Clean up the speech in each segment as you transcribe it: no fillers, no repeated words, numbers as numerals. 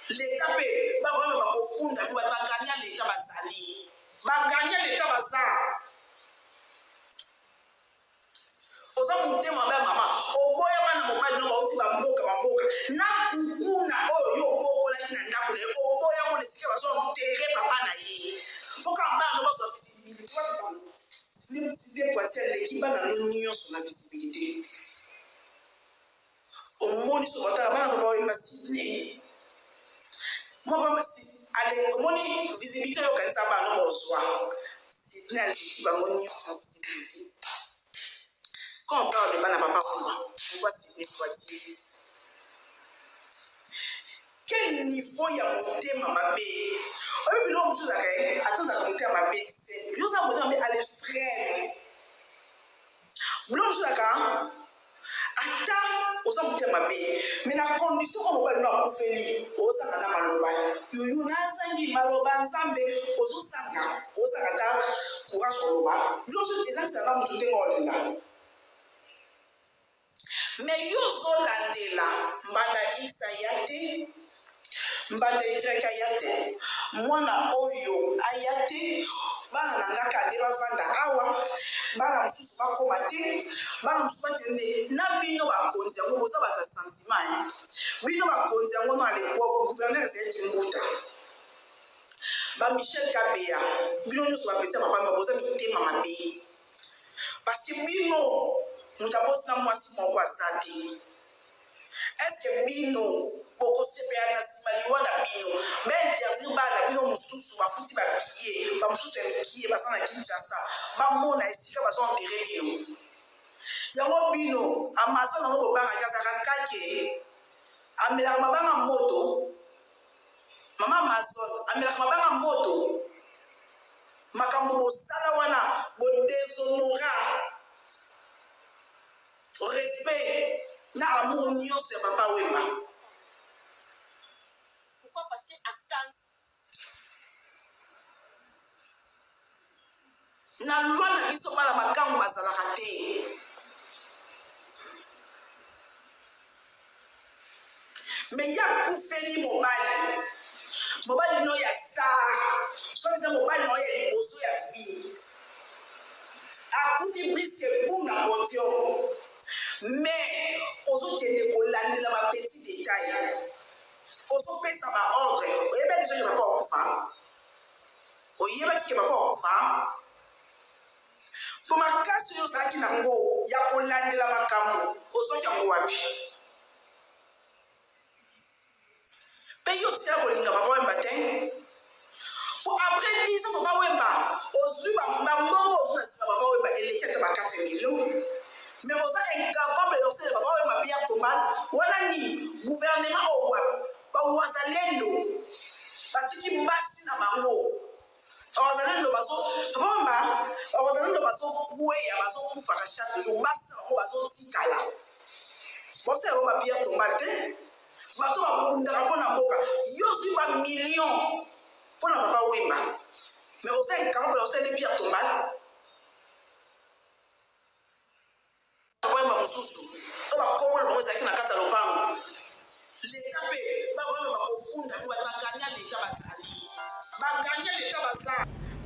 L'État peut pas confondre, il va gagner l'État basali. Va gagner l'État bazar. Oza mute mama mama. Oboya bana mobali no bauti ba mboka. Na kukuna oyo boko la kina ndako le. Oboya mo le tike bazo terre papa na ye. Poka mbana no bazo visibilité. C'est pour l'équipe dans l'union sur la visibilité. Au moment où on va avoir une visibilité, moi, allez, au moment où visibilité, on va avoir un soir. C'est une visibilité. Quand on parle de Bana Papa, on va dire quel niveau il y a monté ma bé. On peut nous dire attends à monter ma bé. Nous avons monté à l'extrême. Nous avons dit attends aux hommes monter ma bé. Mais la condition qu'on va nous faire, aux gens maloba. You n'azangi maloba nzambe aux sanga. Aux sanga courage maloba. Nous avons des gens qui sont montés en là. Mais yo zolandela mbanda isa yate mbanda itreka yate mwana oyo ayate bana nangaka de bavanda awa bana mususu bakoma te bana mususu batende na bino bakonzi yango boza baza sentiment bino bakonzi yango na l'époque gouverneur zeti mbuta ba Michel Kabea bino nyonso bapesa mapamba boza mitema mabe parce que bino nous avons dit moi si mon voisin dit est-ce que bino boko sepe na simaliwa na bino mais interdire ba na bino mususu ba futi ba pied ba mususu ekiye ba sana Kinshasa ba mona esika ba so enterrer bino yango bino amazo na ngo banga kaza kake amela mabanga moto mama mazo amela mabanga moto makambo bosala wana bo déshonora respect na amour nyo c'est papa Wemba. Pourquoi? Parce que attends. Na loi na biso bala makambo bazalaka te. Mais ya kufeli mobali. Mobali no ya sa. Soit mobali no ya liboso ya vie. Akufi brisque pour na bondio. Mais aux télé kolandela ma petit détail aux fait ça va ordre et bien déjà je vais pas en faire oye ba ki ba pas faire pour ma casse yo ça ki nango ya kolandela makambo aux yango wapi pe yo tia kolinga ba ba matin pour après 10 ans ba wemba aux ba mbongo aux na ba wemba elekete ba 4 millions. Mais vous êtes incapable de lancer le papa ou ma bière tombale. Voilà ni gouvernement au web. Pas où ça l'endo. Parce qu'il bâtit na mango. On va l'endo baso. Papa on va l'endo baso coué à baso pour faire chaque jour. Bâtit na mango baso tikala. Vous savez ma bière tombale. Baso va vous ndara pour na boka. Yo si pas million pour na papa wemba. Mais vous êtes incapable de lancer les bières tombales.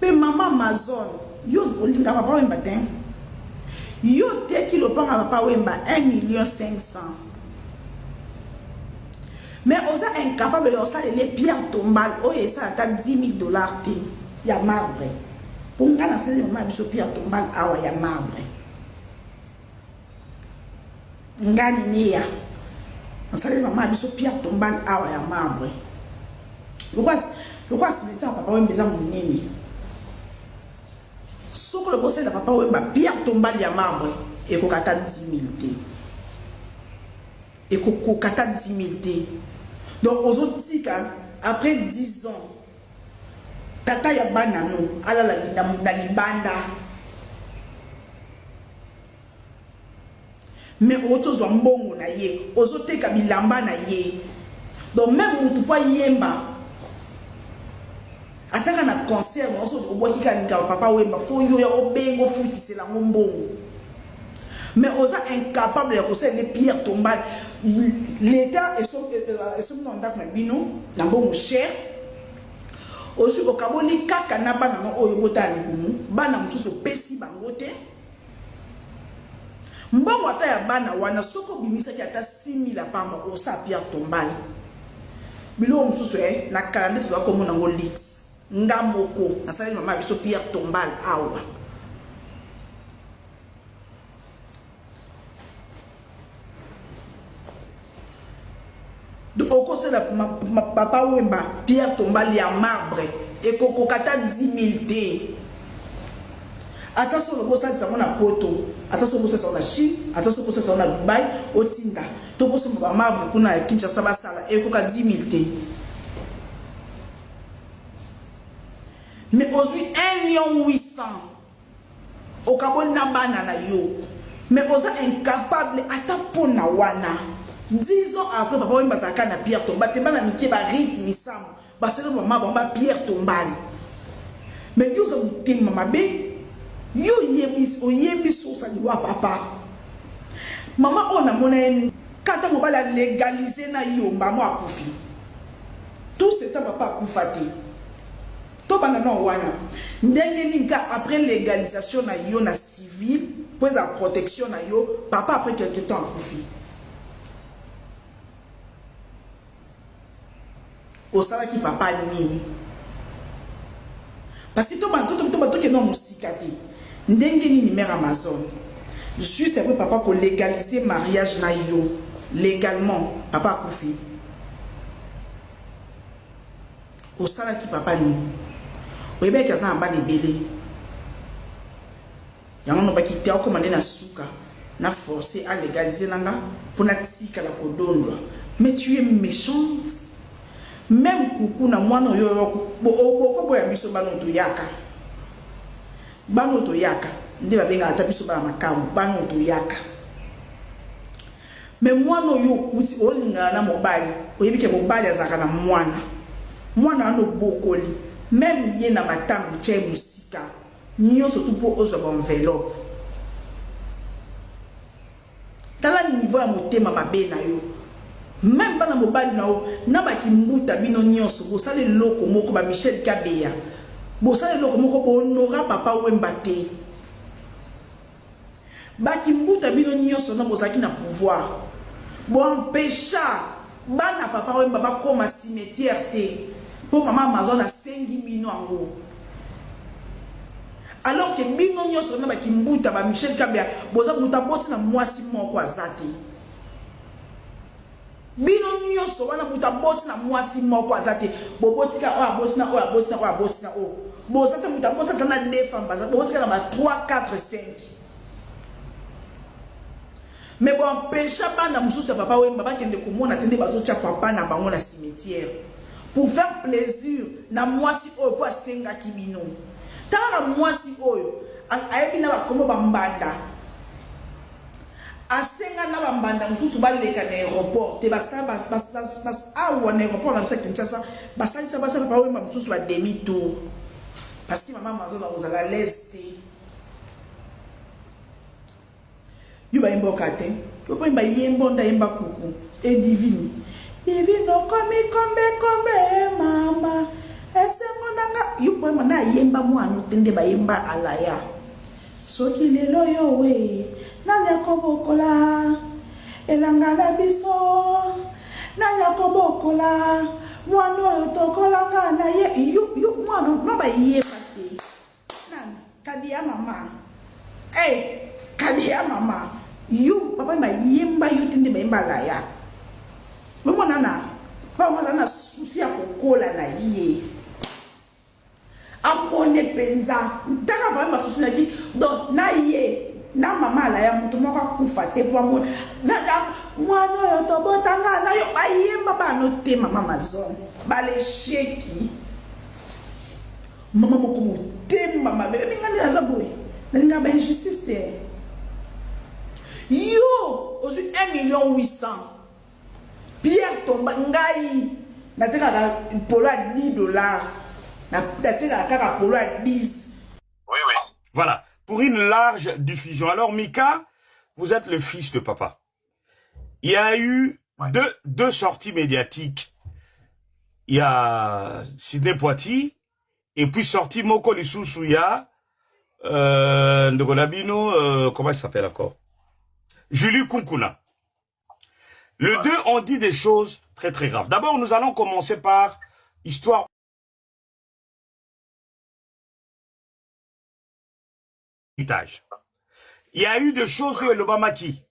Mais maman Amazon, yo olinga papa wemba ten. Yo te ki lo panga papa wemba 1,500,000. Mais osa incapable de ça les pierres tombales, oh et ça à $10,000 te. Ya marbre. Pour ngana c'est maman biso pierre tombale awa ya marbre. Ngani niya. Nsale maman biso pierre tombale awa ya marbre. Pourquoi c'est ça papa wemba za munene. Soko le conseil de papa wemba pierre tombale ya marbre et ko kata 10,000 te. Et ko kata 10,000 te. Donc aux autres après 10 ans tata ya banano ala la libanda. Mais autre chose mbongo na ye ozote ka bilamba na ye donc même mutu pa yemba ataka na concert on so oboki ka nika papa wemba fo yo ya obengo futi c'est la mbongo mais oza incapable de poser les pierres tombales l'État est son nom d'Akmabino, n'a bon cher. Aussi, au Kaboli, kaka na bana no oyobota libumu, bana mususu pesi bangote. Mbongo ata ya bana wana soko bimisa ki ata 6 000 pamba osa Pierre Tombal. Bilo mususu na kalande to ko mona ngo lits. Ngamoko na sali mama biso Pierre Tombal awa. Oko se la papa wemba Pierre Tombal ya marbre et koko kata 10 000 te. Attention le bossa de na poto, attention le bossa sur la Chine, attention le bossa sur la Dubaï, au Tinda. To bossa ma marbre kuna Kinshasa basala et koko 10 000 te. Mais aujourd'hui 1 800 000 au Gabon na banana yo. Mais osa incapable ata pona wana. 10 ans après, papa Wemba Zaka na Pierre Tombal, te bana mike ba rythme sam, ba sele maman ba Pierre Tombal. Mais yo za mutima mama be, yo yebis so sa liwa papa. Mama ona mona kata mobala légaliser na yo mbamo akufi. Tout ce temps papa akufate. To bana no wana. Ndenge ninka après légalisation na yo na civil, pour la protection na yo, papa après quelque temps akufi. Au sala qui papa nini parce que tout qui non musikate ndenge ni mère Amazon juste après papa ko légaliser mariage na yo légalement papa koufi au sala qui papa ni oyebe ka za mbani belé yango no baki te ko mandena suka na forcer à légaliser nanga pour na tsika la kodondwa mais tu es méchante. Même coucou na mwana yo bo ya biso bano to yaka ndi ba benga ata biso ba makamu bano to yaka mais mwana yo kuti olinga na mobali oyebike mobali azaka na mwana ano bokoli même ye na matangu che musika nyo surtout pour ozo ba enveloppe tala niveau ya motema mabe na yo. Même pas na mobali na o na ba kimbuta bino nyonso bo sale loko moko ba Michel Kabeya bo sale loko moko bo honora papa Wemba te ba kimbuta bino nyonso na bozaki na pouvoir bo empêcha bana papa Wemba ba koma cimetière te pour maman Amazon a 5 bino ango alors que bino nyonso na ba kimbuta ba Michel Kabeya boza muta boti na mwasi moko azate. Bino nyonso wana muta boti na mwasi moko azate bobotika o abotina o bozate muta boti na 2 femmes baza bobotika na 3 4 5 mais bon empêcha bana mususu papa Wemba bakende komona tende bazocha papa na bango na cimetière pour faire plaisir na mwasi oyo po asenga kibino tala na mwasi oyo ayebi na bakomo bambanda asenga na bambanda mususu baleka na aéroport te basa awa na aéroport na Kinshasa basalisa basa papa Wemba mususu ba demi tour parce que maman Amazon a l'est yo ba yemba okate yo po yemba yembo nda yemba kuku e divine kombe mama esengo nanga yo po yemba na yemba mwana tende ba yemba alaya soki lelo yo we na yakobokola elanga na biso na yakobokola mwana oyo tokolanga na ye yo mwana no ba yemba te nana kadi ya mama kadi ya mama yo papa ba yemba yo tende ba yemba laya mama nana pa mwana na susi ya kokola na ye apone penza ndaka ba yemba susi na ki donc na ye na mama la ya mutu moko kufa te po mo na mwana yo to botanga na yo ayemba ba no te mama Amazon ba le sheki mama moko mo te mama bebe ngani na zaboy na nga ba injustice te yo ozu 1 800 000 Pierre Tombal ngai na teka polo à $10 na teka kaka polo à 10. Oui. Voilà. Pour une large diffusion. Alors, Mika, vous êtes le fils de papa. il y a eu deux sorties médiatiques. Il y a Sidney Poitiers et puis sorti Moko Lisusu, il y a comment il s'appelle encore? Julie Kunkuna. Les deux ont dit des choses très très graves. D'abord, nous allons commencer par histoire. Il y a eu des choses sur l'Obamaki.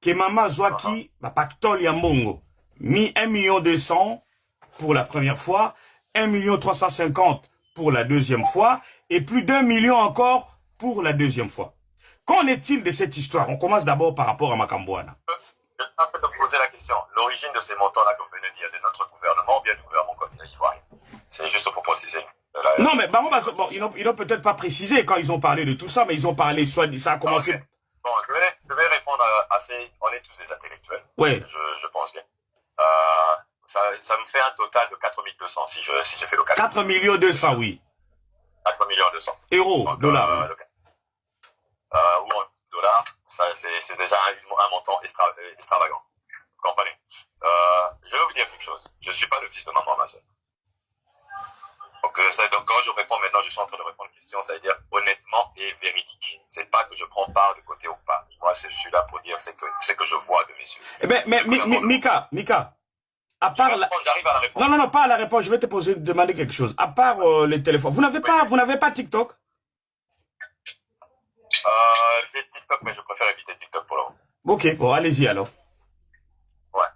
Que Mama Zwaki, Pactol Yambongo, mis 1,2 million pour la première fois, 1,350 000 pour la deuxième fois, et plus d'1 million encore pour la deuxième fois. Qu'en est-il de cette histoire? On commence d'abord par rapport à Makambouana. Je peux te poser la question. L'origine de ces montants-là que vous venez de dire, de notre gouvernement ou bien du gouvernement Côte d'Ivoire? C'est juste pour préciser. Non, mais bon, ils n'ont peut-être pas précisé quand ils ont parlé de tout ça, mais ils ont parlé, soit ça a commencé... Okay. Bon, je vais répondre assez... On est tous des intellectuels. Oui. Je pense bien. Ça me fait un total de 4 200 si j'ai fait le calcul. 4 200 000, oui. 4 200 000. Euros, donc, dollars. Ou en dollars, c'est déjà un montant extravagant. Vous comprenez? Je vais vous dire quelque chose. Je ne suis pas le fils de maman Amazon. Donc quand je réponds maintenant, je suis en train de répondre à une question, ça veut dire honnêtement et véridique. C'est pas que je prends part de côté ou pas. Moi, je suis là pour dire c'est que je vois de mes yeux. Mais Mika, à part j'arrive à la réponse. Non, pas à la réponse. Je vais te demander quelque chose. À part les téléphones, vous n'avez pas TikTok? J'ai TikTok, mais je préfère éviter TikTok pour le moment. Ok, bon, allez-y alors. Ouais.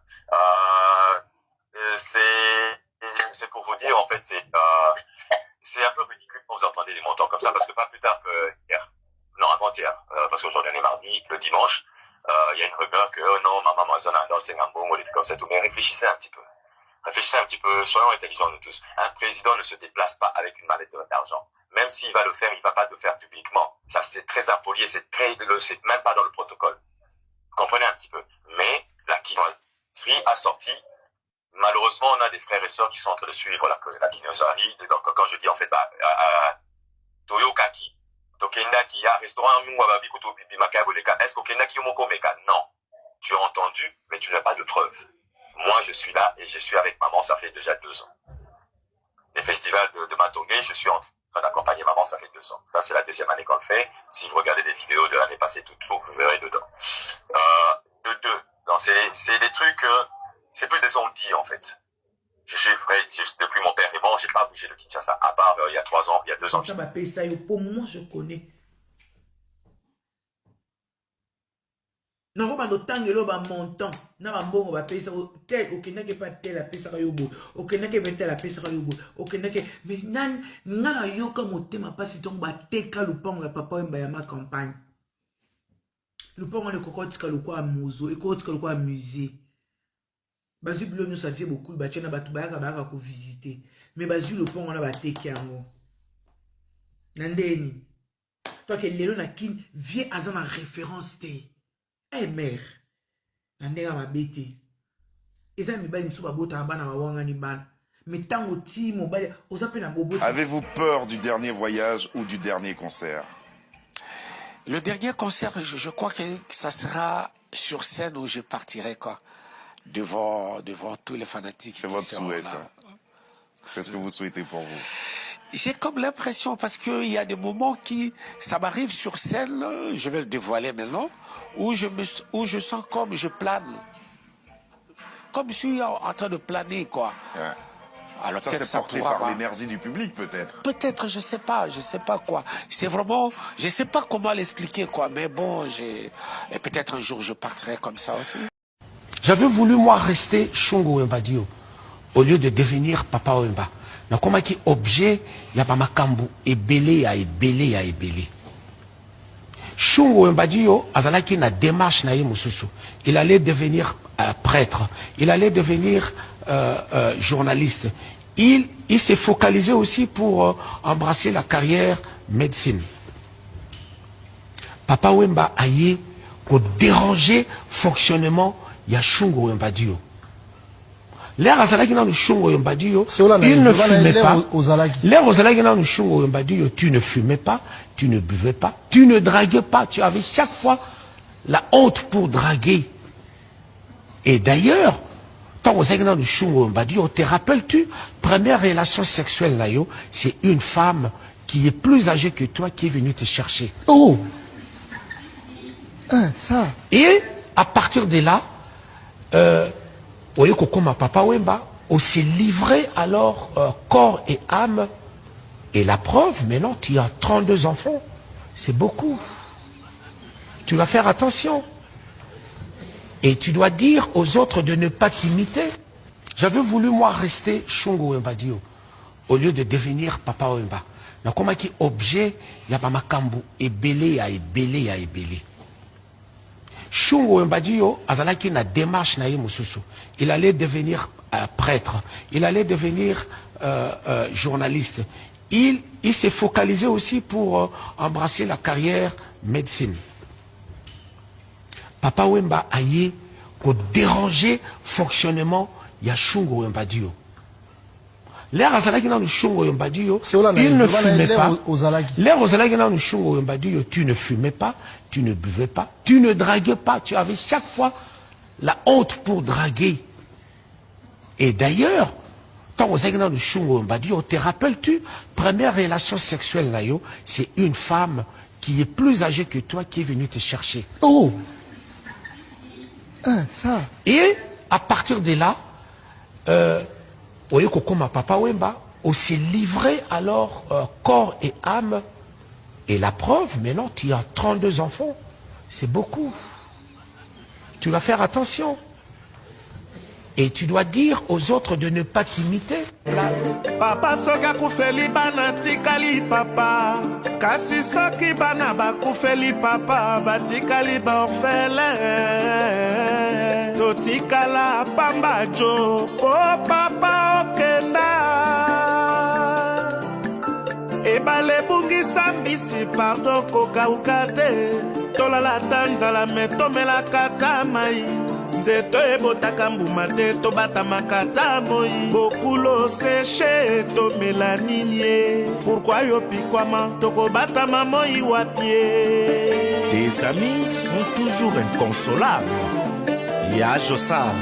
C'est pour vous dire, en fait, c'est un peu ridicule quand vous entendez des montants comme ça, parce que pas plus tard que hier, non, avant-hier, parce qu'aujourd'hui on est mardi, le dimanche, il y a une rumeur que, oh non, maman Amazon a annoncé un bon mot, des trucs comme ça, tout, mais réfléchissez un petit peu. Réfléchissez un petit peu, soyons intelligents nous tous. Un président ne se déplace pas avec une mallette d'argent. Même s'il va le faire, il ne va pas le faire publiquement. Ça, c'est très impoli et c'est même pas dans le protocole. Vous comprenez un petit peu. Mais la quinoiserie a sorti. Malheureusement, on a des frères et sœurs qui sont en train de suivre la quinoiserie. Donc, quand je dis, en fait, Toyo Kaki, Tokenda qui a restaurant, est-ce qu'Okenda qui Omoko Meka? Non. Tu as entendu, mais tu n'as pas de preuves. Moi, je suis là et je suis avec maman, ça fait déjà 2 ans. Les festivals de Matongé, je suis en train d'accompagner maman, ça fait 2 ans. Ça, c'est la 2e année qu'on le fait. Si vous regardez des vidéos de l'année passée, vous verrez dedans. Non, c'est des trucs, c'est plus des on-dit, en fait. Je suis vrai, depuis mon père est mort, j'ai pas bougé de Kinshasa, à part il y a 3 ans, il y a 2 ans. Pour moi, je connais. Non, pas d'autant que l'on montant. Non, bon, on va payer ça. Tel, aucun n'a pas tel à payer ça. Aucun n'a pas tel à payer ça. Aucun n'a pas. Mais n'a yo comme au thème pas si ton batte kalupang le papa et ma campagne. Le pont on est cocotte kaluko à museau et cocotte kaluko à musée. Basu bleu nous ça fait beaucoup le bâtiment na batubaya kabaka ko visiter. Mais basu le pont on a batte qui ango. Nandeni. Toi que l'élo na kin vient à une référence té. Eh mère, nandega mabete. Eza mi ba ni suba bota bana mawanga ni bana. Mais tango ti mobile, ozape na bobo. Avez-vous peur du dernier voyage ou du dernier concert? Le dernier concert, je crois que ça sera sur scène où je partirai quoi, devant tous les fanatiques. C'est votre souhait ça. C'est ce que vous souhaitez pour vous. J'ai comme l'impression parce qu'il y a des moments qui, ça m'arrive sur scène, je vais le dévoiler maintenant. Où je sens comme je plane. Comme je suis en train de planer, quoi. Ouais. Alors ça, c'est porté par l'énergie du public, peut-être. Peut-être, je sais pas quoi. C'est vraiment, je sais pas comment l'expliquer, quoi. Mais bon, et peut-être un jour, je partirai comme ça aussi. J'avais voulu, moi, rester Shungu Wembadio, au lieu de devenir Papa Wemba. Donc, comment qui objet, il y a pas ma kambu, ebélé. Shungu Wembadio, azalaki na démarche na mususu. Il allait devenir prêtre. Il allait devenir journaliste. Il s'est focalisé aussi pour embrasser la carrière médecine. Papa Wemba a eu pour déranger fonctionnement ya Shungu Wembadio. L'air azalaki na Shungu Wembadio, il ne fumait pas. L'air azalaki na Shungu Wembadio, tu ne fumais pas, tu ne buvais pas, tu ne draguais pas. Tu avais chaque fois la honte pour draguer. Et d'ailleurs, tant aux dans le chungo mbadio, te rappelles-tu, première relation sexuelle là, c'est une femme qui est plus âgée que toi qui est venue te chercher. Oh! Hein, ça. Et à partir de là, comme Papa Wemba, on s'est livré alors corps et âme. Et la preuve, maintenant, tu as 32 enfants. C'est beaucoup. Tu dois faire attention. Et tu dois dire aux autres de ne pas t'imiter. J'avais voulu, moi, rester Shungo Wemba Dio, au lieu de devenir Papa Wemba. Donc, comme un objet, il y a pas ma kambu, ébélé à ébélé à ébélé. Shungo Wemba Dio, azalaki na démarche na mususu. Il allait devenir prêtre. Il allait devenir journaliste. Il s'est focalisé aussi pour embrasser la carrière médecine. Papa Wemba aye pour déranger fonctionnement ya Shungo Wemba Dio. L'air azalaki na Shungo Wemba Dio, il ne fumait pas. L'air azalaki na Shungo Wemba Dio, tu ne fumais pas, tu ne buvais pas, tu ne draguais pas. Tu avais chaque fois la honte pour draguer. Et d'ailleurs, tant aux dans le Shungo Wemba Dio, te rappelles-tu, première relation sexuelle là, c'est une femme qui est plus âgée que toi qui est venue te chercher. Oh! Hein, ça. Et à partir de là, comme Papa Wemba, on s'est livré alors corps et âme. Et la preuve, maintenant, tu as 32 enfants. C'est beaucoup. Tu dois faire attention. Et tu dois dire aux autres de ne pas t'imiter. Papa soka kufeli bana tikali papa. Kasi soki bana bakufeli papa batikali ba orphelin. Totikala pamba jo oh papa okenda. Ebale bungi sambisi pardon koka ukate. Tola la tanza la metomela katamai. Nzeto ebotaka mbuma te tobata makata moi. Bokulo séché tomela nini. Pourquoi yo pikwama toko bata mamoi wapie. Tes amis sont toujours inconsolables. Ya Jossar,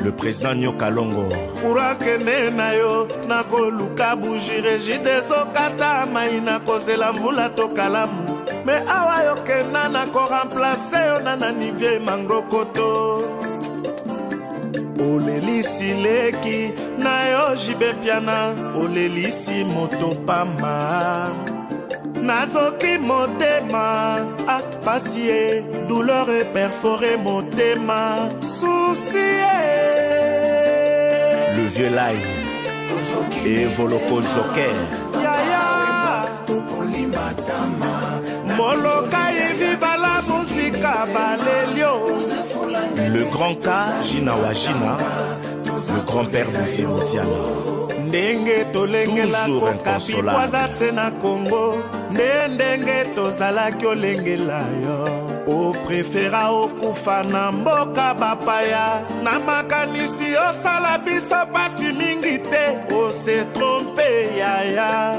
le président Nyokalongo. Urakene na yo nako luka bujire jideso kata mai nako zela mvula tokalamu. Me awa yo kena nako remplace yo nana nivye mangrokoto. Olelisi leki na yo jibe piana. Olelisi motopama. Nazoki motema, ah passier, douleur et perforé motema, soucié. Le vieux live et Voloko Joker. Yaya, Moloka et viva la musique Balelio. Le grand cas, Gina Wajina, le grand-père Boussi Boussiana. Ndenge tolengela kokapikwaza se na Congo. Ndenge tozalaki olengela yo. O prefera okufa na mboka bapaya. Na makanisi osala biso pasi mingi te. O se trompe yaya.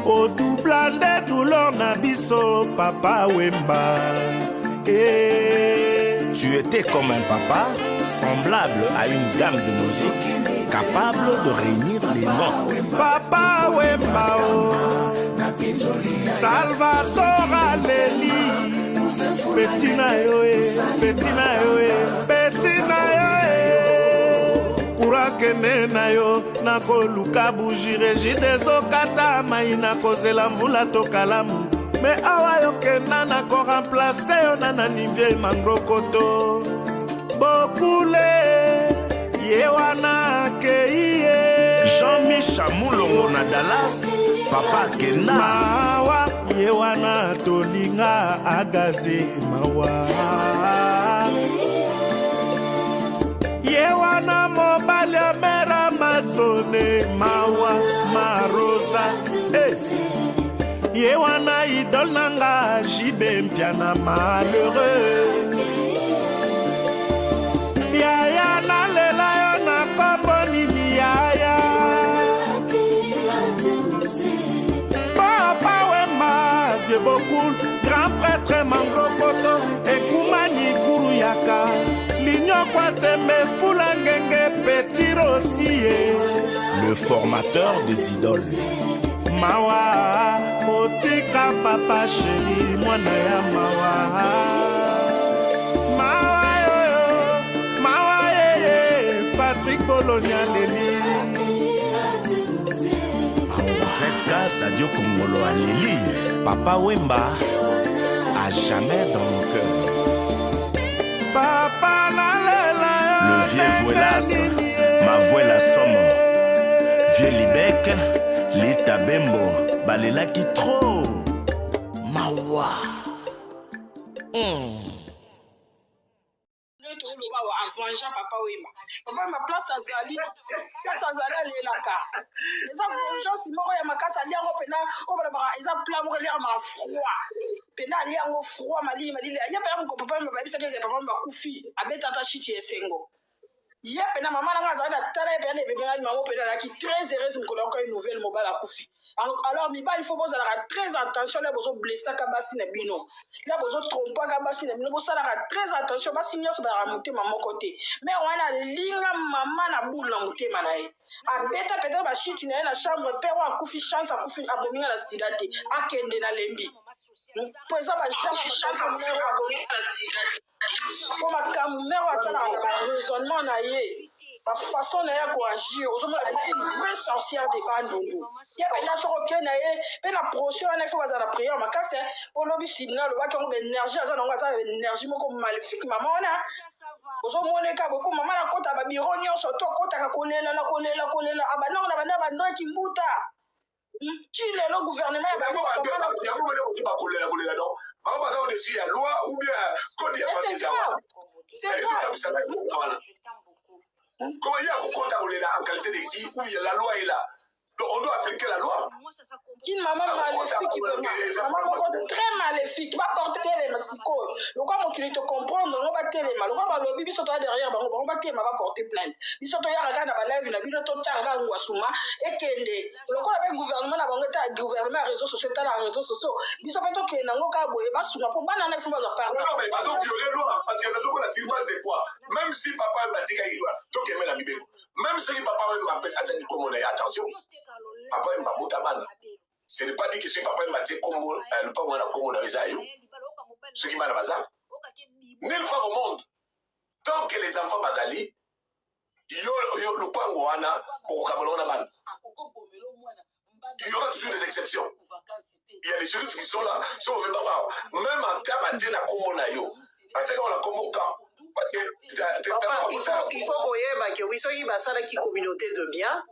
O doublande douleur na biso Papa Wemba. Tu étais comme un papa, semblable à une gamme de musique, capable de réunir les notes. Papa Wemba, Salvatore Aleli, Petina yoe, Petina yoe, Petina yoe. Kurakene na yo, nako luka bujire jideso kata mai nako zela mvula tokalamu. Me awa yo kena nako remplace yo nana nivye mangrokoto. Bokule yewana keiye. Jean-Michel Moulongo na Dallas, Papa Kena. Mawa yewana tolinga agaze mawa. Yewana mobile mera mazone mawa marosa. Yewana idol nanga jibe mpiana malheureux. Yaya na lela yo na kombo nini yaya. Papa Wemba vieux beaucoup grand prêtre Mangrokoto et Koumani Kuruyaka. L'union Kwatembe Fulangenge Petit Rossier, le formateur des idoles. Mawa, Otika Papa Chéri, Mwana ya Mawa. Mawa yo, Mawa ye, Patrick Bologna Leli. ZK Sadio Kongolo Aleli, Papa Wemba, à jamais dans mon cœur. Papa Nalela, le vieux Voilas, ma voix la somme. Vieux Libec, l'État Bembo, Balela qui trop. Mawa. Avangeant Papa Wema. Papa ma place azali alelaka. Eza vengeance moko ya makasi aliango pena o bala ba eza plan moko lianga ma froid. Pena aliango froid mali ya pena ko papa ma babisa ke papa ma kufi abeta ta shiti esengo. Ya pena mama nanga azali na tala pena ne bebe ngali maman pena ki très heureuse ngolo ko une nouvelle mobile kufi. Alors il faut poser très attention là besoin blesser kabasi na bino là besoin tromper kabasi na bino ça très attention basi nyos ba ramonter maman côté mais on a linga maman na boule na mutema na ye a beta peut-être ba shit na na chambre pe wa kufi chance a kufi abominga la sidate akende na lembi pour ça ba chance abominga la sidate pour ma caméra ça na raisonnement na ye la façon na ya ko agir aux hommes une vraie sorcière de bandundu ya pena soko kena ye pena proche wana faut bazala prière makase pour lobi signal le baki on énergie azana ngata énergie moko maléfique maman wana ozo moneka boko maman na kota ba biro nyonso to kota ka kolela abana na bana bando kimbuta chile le gouvernement ya ba kolela non maman baza au dessus ya loi ou bien code ya famille c'est comment il y a qu'on compte en qualité de qui où la loi est là. Donc on doit appliquer la loi. Une maman maléfique, maman très maléfique, va porter les massicos. Le quoi mon te comprendre, on va télé mal. Le quoi le bibi sont derrière, on va télé, va porter plainte. Ils sont derrière la gana live, na bino to tanga ngwasuma ekende. Le quoi avec gouvernement na bango ta gouvernement réseaux sociaux ta réseaux sociaux. Ils sont pas to ke na ngoka boye ba suma pour bana na faut ba parler. Non mais ils ont violé la loi parce que ils ont la circonstance de quoi. Même si papa m'a dit qu'il va to ke mena bibeko. Même si papa m'a fait ça ni comme on est attention. Papa m'a botabana. Ce n'est pas dit que si papa m'a dit comme le pas moi comme on a déjà eu. Ce qui m'a la bazar. Nulle part au monde. Tant que les enfants bazali, yo le pango wana pour kabolona man. Il y aura toujours des exceptions. Il y a des choses qui sont là, sont même en termes de la commonayo. Parce qu'on la commo quand. Il faut que oui, soyez basala qui communauté de bien.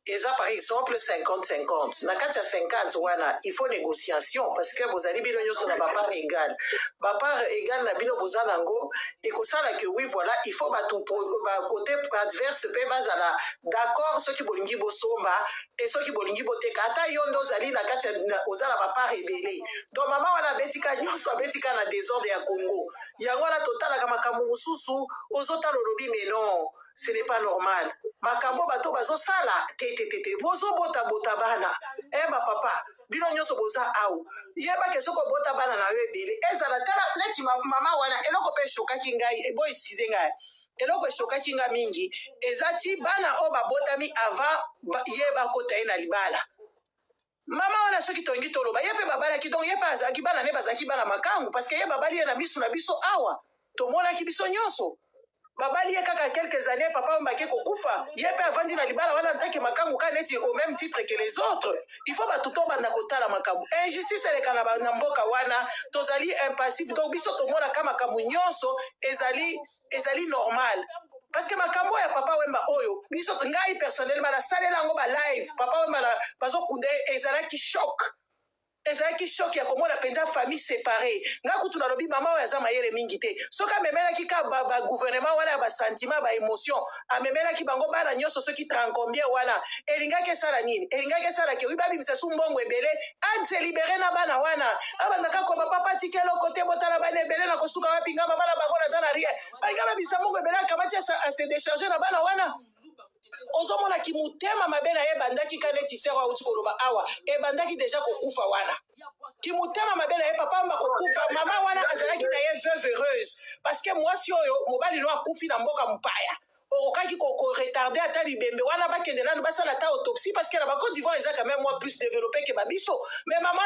Et ça, par exemple, 50-50. Dans 50, il faut négociation parce que vous allez bien sur la part égale. La part égale, la bino boza nango. Et que ça, que oui, voilà, il faut tout côté adverse, d'accord, ceux qui bolingi bosomba et ceux qui bolingi boteka. Ata yondo zali na katia ozala la part rebelle. Donc, maman, on a betika nyonso, betika na désordre ya Congo. Yango la totale kama kamusu. Ozota lolobi mais non ce n'est pas normal makambo bato bazo sala tete bozo bota bana papa bino nyonso boza au yeba ke soko bota bana na ebele ezala tala leti mama wana eloko pe shokaki ngai boy excuse ngai eloko shokaki nga mingi ezati bana o babotami avant yeba kota ina libala mama wana soki tongi toloba yepe babala ki donc yepa azaki bana ne bazaki bana makangu parce que yeba bali na misu na biso awa tomona ki biso nyonso babali kaka quelques années papa mbake kokufa yepe avandi na libala wana ntake makangu ka neti au même titre que les autres il faut batuto banda kotala makambu injustice eleka na mboka wana tozali impassif donc biso tomona kama makambu nyonso ezali normal parce que makambo ya papa Wemba oyo biso ngai personnellement na salela ngo ba live papa Wemba na bazo kunde ezalaki choc ezalaki choc ya komona penza famille séparée nga kutu na lobi mama oyo aza mayele mingi te soki amemelaki ka gouvernement wana ya basentiment baémotion amemelaki bango bana nyonso soki 30 combien wana elingaki esala nini elingaki esala ke oyibabimisa su mbongo ebele adelibere na bana wana abandaka koba papa tika eloko te botala bana ebele na kosuka wapi nga mama na bango naza na rien balinga babimisa mbongo ebele akamati ase décharge na bana wana ozomona kimutema mabe na ye bandaki kaneti sero auti koloba awa ebandaki deja kokufa wana kimutema mabe na ye papa mba kokufa mama wana azalaki na ye veuve heureuse parce que mwasi oyo mobali no akufi na mboka mupaya okaki ko-retarder ata bibembe wana bakende nanu basala ata autopsie parce que na Côte d'Ivoire eza quand même moins plus développé que babiso mais maman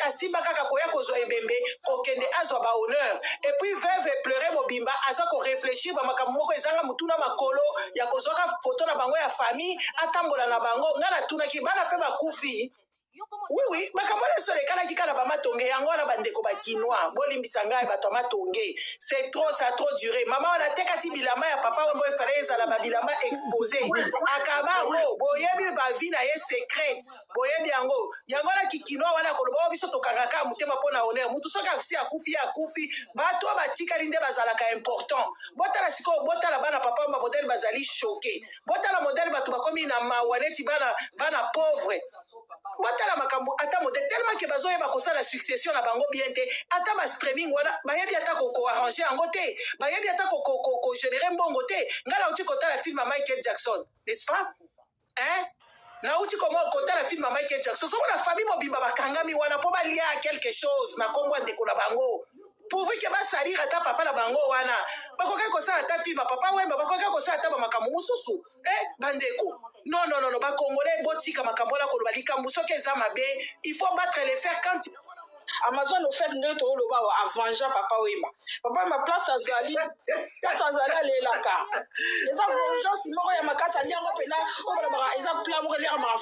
asimba kaka koya kozwa ebembe kokende azwa ba honneur et puis veuve pleurer mobimba aza ko réfléchir ba makambo moko ezanga mutuna makolo ya kozwaka photo na bango ya famille atambola na bango ngana tunaki bana pe bakufi oui makambo nyonso lekalaki kaka na bamatonge yango wana bandeko bakinois bolimbisa ngai bato ya matonge c'est trop ça trop duré mama wana atekati bilamba ya papa wembo efale ezala babilamba expose akaba yango boyebi bavi na ye secrète boyebi yango wana kikinois wana koloba o biso tokangaka motema mpo na honneur mutu soki akusi akufi ye akufi bato batikali nde bazalaka important botala sikoyo botala bana papa wemba modele bazali choqué botala modele bato bakomi na mawa neti bana pauvre botala makambo ata modele tellement ke bazoyeba kosala succession na bango bien te ata ba streaming wana bayebi ata ko-arrange yango te bayebi ata ko-générer mbongo te nga nauti kotala film ya Michael Jackson n'est-ce pas nauti kotala film ya Michael Jackson somona famille mobimba bakangami wana mpo balia quelque chose na kombo ndeko na bango pourvu ke basalira ata papa na bango wana bakoki kosala ata film ya papa wemba bakoki kosala ata bamakambo mosusu bandeko non bakongolais botika makambo wana koloba likambo soki eza mabe il faut battre les fers quand Amazon au fait nde toloba wa avanja papa wemba place azali alelaka eza vengeance moko ya makasi aliango pena obalabaka eza plan moko eliaka maka